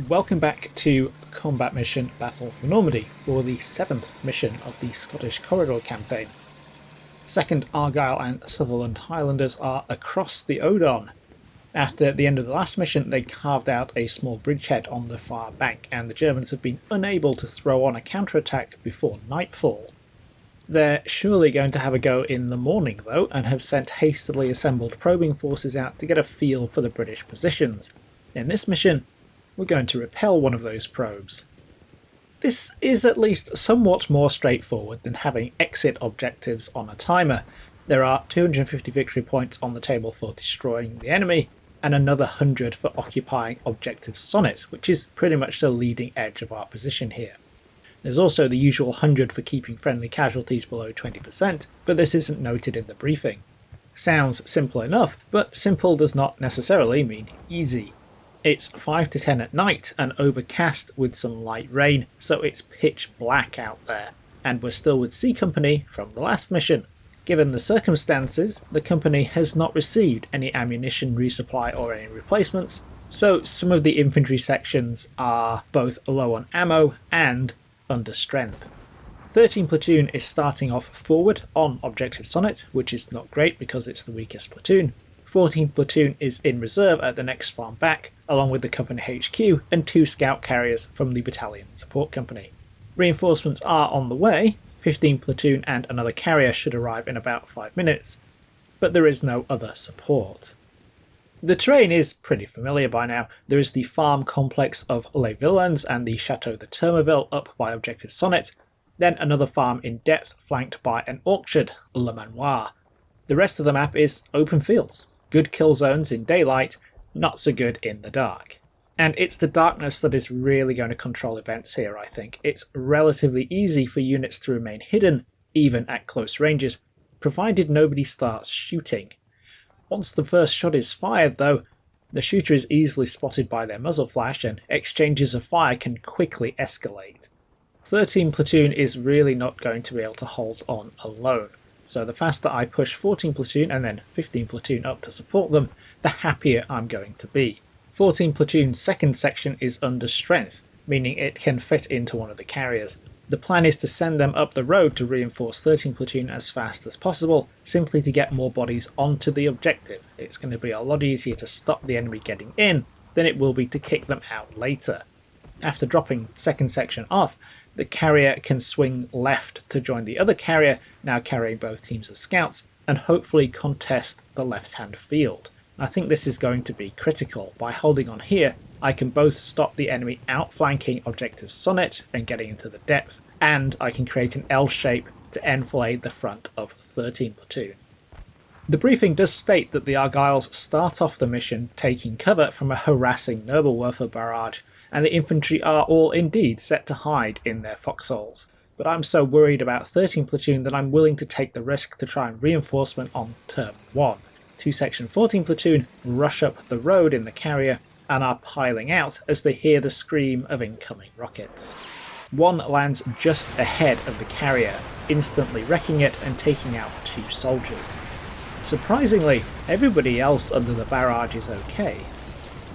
Welcome back to Combat Mission Battle for Normandy, for the 7th mission of the Scottish Corridor campaign. 2nd Argyle and Sutherland Highlanders are across the Odon. After the end of the last mission, they carved out a small bridgehead on the far bank, and the Germans have been unable to throw on a counterattack before nightfall. They're surely going to have a go in the morning though, and have sent hastily assembled probing forces out to get a feel for the British positions. In this mission, we're going to repel one of those probes. This is at least somewhat more straightforward than having exit objectives on a timer. There are 250 victory points on the table for destroying the enemy, and another 100 for occupying objective Sonnet, which is pretty much the leading edge of our position here. There's also the usual 100 for keeping friendly casualties below 20%, but this isn't noted in the briefing. Sounds simple enough, but simple does not necessarily mean easy. It's 5 to 10 at night and overcast with some light rain, so it's pitch black out there. And we're still with C Company from the last mission. Given the circumstances, the company has not received any ammunition resupply or any replacements, so some of the infantry sections are both low on ammo and under strength. 13 Platoon is starting off forward on Objective Sonnet, which is not great because it's the weakest platoon. 14th Platoon is in reserve at the next farm back, along with the company HQ and 2 scout carriers from the battalion support company. Reinforcements are on the way. 15th Platoon and another carrier should arrive in about 5 minutes, but there is no other support. The terrain is pretty familiar by now. There is the farm complex of Les Villains and the Chateau de Tourmeville up by Objective Sonnet, then another farm in depth flanked by an orchard, Le Manoir. The rest of the map is open fields. Good kill zones in daylight, not so good in the dark. And it's the darkness that is really going to control events here, I think. It's relatively easy for units to remain hidden, even at close ranges, provided nobody starts shooting. Once the first shot is fired though, the shooter is easily spotted by their muzzle flash and exchanges of fire can quickly escalate. 13 Platoon is really not going to be able to hold on alone. So the faster I push 14 Platoon and then 15 Platoon up to support them, the happier I'm going to be. 14 Platoon's second section is under strength, meaning it can fit into one of the carriers. The plan is to send them up the road to reinforce 13 Platoon as fast as possible, simply to get more bodies onto the objective. It's going to be a lot easier to stop the enemy getting in than it will be to kick them out later. After dropping second section off, the carrier can swing left to join the other carrier, now carrying both teams of scouts, and hopefully contest the left-hand field. I think this is going to be critical. By holding on here, I can both stop the enemy outflanking Objective Sonnet and getting into the depth, and I can create an L shape to enfilade the front of 13 Platoon. The briefing does state that the Argyles start off the mission taking cover from a harassing Nobelwerfer barrage, and the infantry are all indeed set to hide in their foxholes. But I'm so worried about 13 Platoon that I'm willing to take the risk to try and reinforcement on turn 1. 2 Section 14 Platoon rush up the road in the carrier and are piling out as they hear the scream of incoming rockets. One lands just ahead of the carrier, instantly wrecking it and taking out 2 soldiers. Surprisingly, everybody else under the barrage is okay.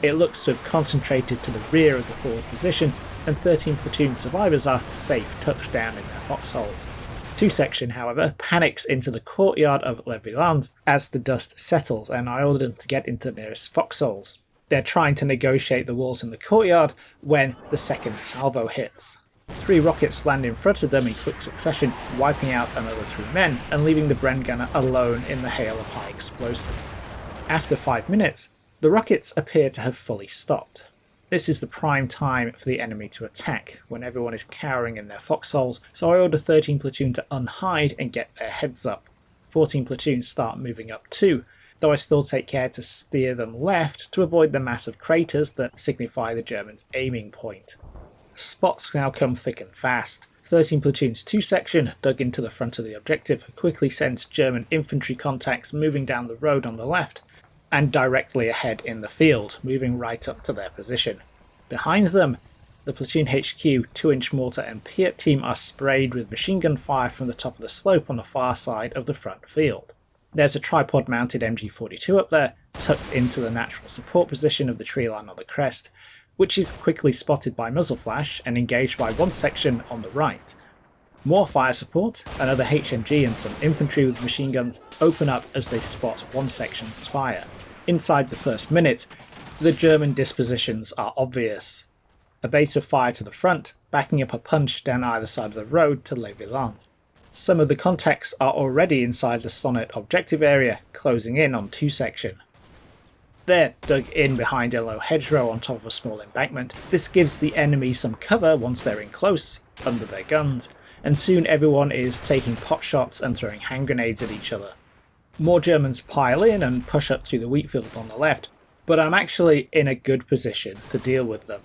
It looks to have concentrated to the rear of the forward position, and 13 Platoon survivors are safe touchdown in their foxholes. 2 Section, however, panics into the courtyard of Les Villains as the dust settles, and I order them to get into the nearest foxholes. They're trying to negotiate the walls in the courtyard when the second salvo hits. 3 rockets land in front of them in quick succession, wiping out another 3 men and leaving the Bren gunner alone in the hail of high explosive. After 5 minutes, the rockets appear to have fully stopped. This is the prime time for the enemy to attack, when everyone is cowering in their foxholes, so I order 13 Platoon to unhide and get their heads up. 14 Platoon start moving up too, though I still take care to steer them left to avoid the massive craters that signify the Germans' aiming point. Spots now come thick and fast. 13 Platoon's 2 Section, dug into the front of the objective, quickly sends German infantry contacts moving down the road on the left, and directly ahead in the field, moving right up to their position. Behind them, the Platoon HQ, 2-inch mortar and Piat team are sprayed with machine gun fire from the top of the slope on the far side of the front field. There's a tripod-mounted MG42 up there, tucked into the natural support position of the tree line on the crest, which is quickly spotted by muzzle flash and engaged by one section on the right. More fire support, another HMG and some infantry with machine guns open up as they spot one section's fire. Inside the first minute, the German dispositions are obvious. A base of fire to the front, backing up a punch down either side of the road to Le Villain. Some of the contacts are already inside the Sonnet objective area, closing in on 2 section. They're dug in behind a low hedgerow on top of a small embankment. This gives the enemy some cover once they're in close, under their guns, and soon everyone is taking pot shots and throwing hand grenades at each other. More Germans pile in and push up through the wheat field on the left, but I'm actually in a good position to deal with them.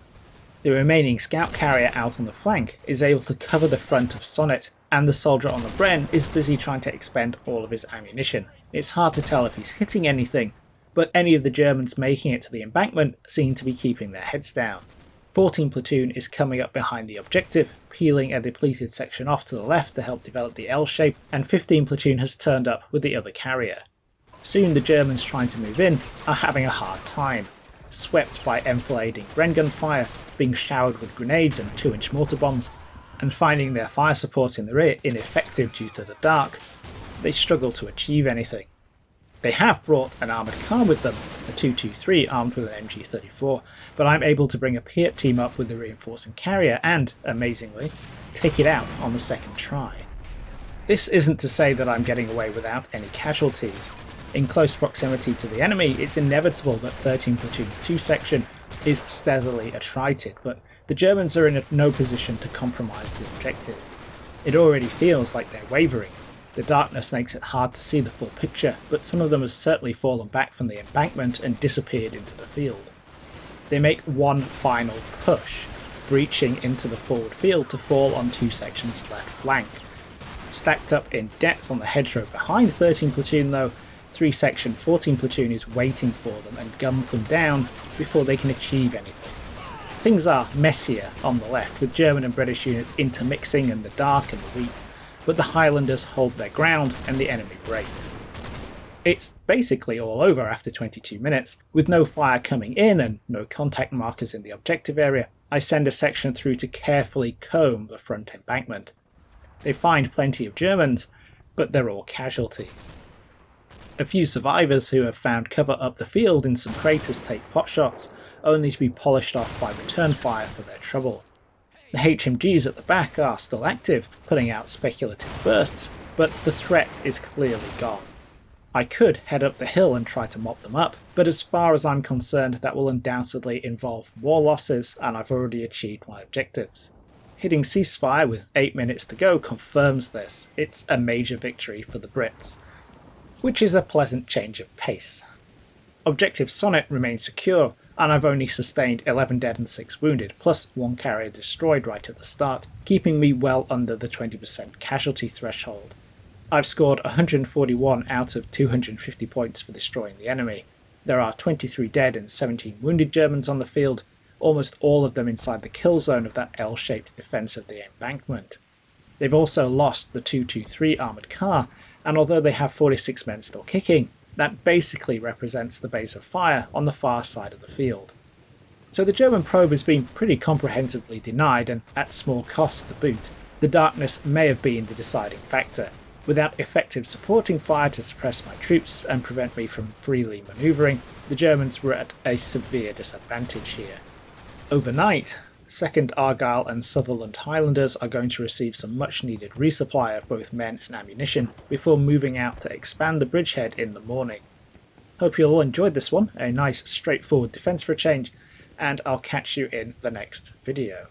The remaining scout carrier out on the flank is able to cover the front of Sonnet, and the soldier on the Bren is busy trying to expend all of his ammunition. It's hard to tell if he's hitting anything, but any of the Germans making it to the embankment seem to be keeping their heads down. 14 Platoon is coming up behind the objective, peeling a depleted section off to the left to help develop the L shape, and 15 Platoon has turned up with the other carrier. Soon the Germans trying to move in are having a hard time, swept by enfilading Bren gun fire, being showered with grenades and 2-inch mortar bombs, and finding their fire support in the rear ineffective due to the dark. They struggle to achieve anything. They have brought an armoured car with them, a 223 armed with an MG34, but I'm able to bring a Piat team up with the reinforcing carrier and, amazingly, take it out on the second try. This isn't to say that I'm getting away without any casualties. In close proximity to the enemy, it's inevitable that 13 Platoon's 2 section is steadily attrited, but the Germans are in no position to compromise the objective. It already feels like they're wavering. The darkness makes it hard to see the full picture, but some of them have certainly fallen back from the embankment and disappeared into the field. They make one final push, breaching into the forward field to fall on 2 sections left flank. Stacked up in depth on the hedgerow behind 13 Platoon though, 3 section 14 Platoon is waiting for them and guns them down before they can achieve anything. Things are messier on the left, with German and British units intermixing in the dark and the wheat, but the Highlanders hold their ground and the enemy breaks. It's basically all over after 22 minutes. With no fire coming in and no contact markers in the objective area, I send a section through to carefully comb the front embankment. They find plenty of Germans, but they're all casualties. A few survivors who have found cover up the field in some craters take potshots, only to be polished off by return fire for their trouble. The HMGs at the back are still active, putting out speculative bursts, but the threat is clearly gone. I could head up the hill and try to mop them up, but as far as I'm concerned that will undoubtedly involve more losses, and I've already achieved my objectives. Hitting ceasefire with 8 minutes to go confirms this. It's a major victory for the Brits, which is a pleasant change of pace. Objective Sonnet remains secure, and I've only sustained 11 dead and 6 wounded, plus 1 carrier destroyed right at the start, keeping me well under the 20% casualty threshold. I've scored 141 out of 250 points for destroying the enemy. There are 23 dead and 17 wounded Germans on the field, almost all of them inside the kill zone of that L-shaped defence of the embankment. They've also lost the 223 armoured car, and although they have 46 men still kicking, that basically represents the base of fire on the far side of the field. So the German probe has been pretty comprehensively denied, and at small cost to boot. The darkness may have been the deciding factor. Without effective supporting fire to suppress my troops and prevent me from freely manoeuvring, the Germans were at a severe disadvantage here. Overnight, 2nd Argyle and Sutherland Highlanders are going to receive some much needed resupply of both men and ammunition before moving out to expand the bridgehead in the morning. Hope you all enjoyed this one, a nice straightforward defence for a change, and I'll catch you in the next video.